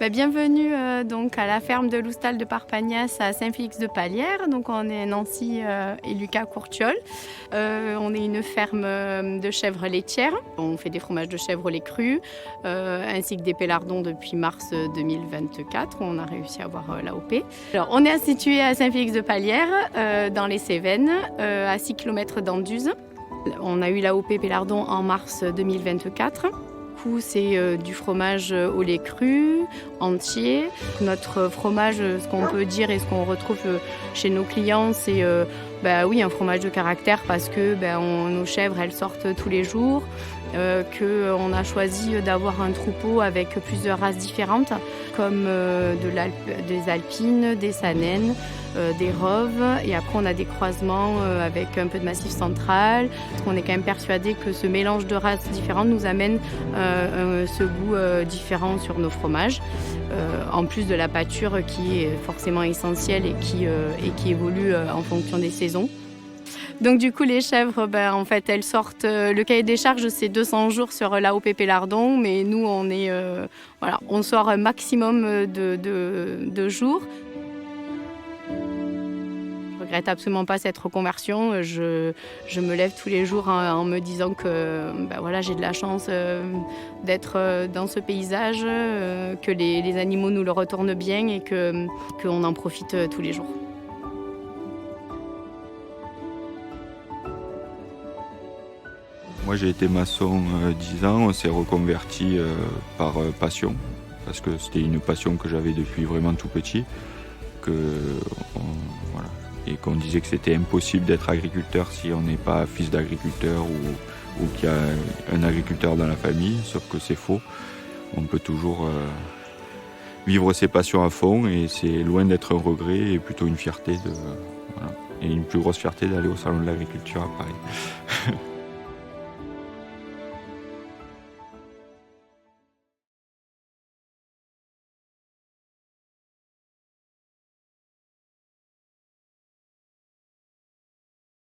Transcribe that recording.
Bienvenue donc à la ferme de Loustal de Parpagnas à Saint-Félix-de-Palière. Donc on est Nancy et Lucas Courtiol. On est une ferme de chèvres laitières. On fait des fromages de chèvre au lait cru ainsi que des pélardons depuis mars 2024 où on a réussi à avoir l'AOP. Alors on est situé à Saint-Félix-de-Palière dans les Cévennes à 6 km d'Anduze. On a eu l'AOP pélardon en mars 2024. C'est du fromage au lait cru, entier. Notre fromage, ce qu'on peut dire et ce qu'on retrouve chez nos clients, c'est un fromage de caractère parce que nos chèvres, elles sortent tous les jours, qu'on a choisi d'avoir un troupeau avec plusieurs races différentes, comme des alpines, des saanen, des roves, et après on a des croisements avec un peu de massif central. On est quand même persuadé que ce mélange de races différentes nous amène ce goût différent sur nos fromages, en plus de la pâture qui est forcément essentielle et qui évolue en fonction des saisons. Donc du coup les chèvres, en fait elles sortent, le cahier des charges c'est 200 jours sur l'AOP pélardon, mais nous on sort un maximum de jours. Je regrette absolument pas cette reconversion. Je me lève tous les jours en me disant que j'ai de la chance d'être dans ce paysage, que les animaux nous le retournent bien et qu'on en profite tous les jours. Moi j'ai été maçon 10 ans, on s'est reconverti par passion, parce que c'était une passion que j'avais depuis vraiment tout petit, et qu'on disait que c'était impossible d'être agriculteur si on n'est pas fils d'agriculteur ou qu'il y a un agriculteur dans la famille, sauf que c'est faux. On peut toujours vivre ses passions à fond et c'est loin d'être un regret et plutôt une fierté et une plus grosse fierté d'aller au salon de l'agriculture à Paris.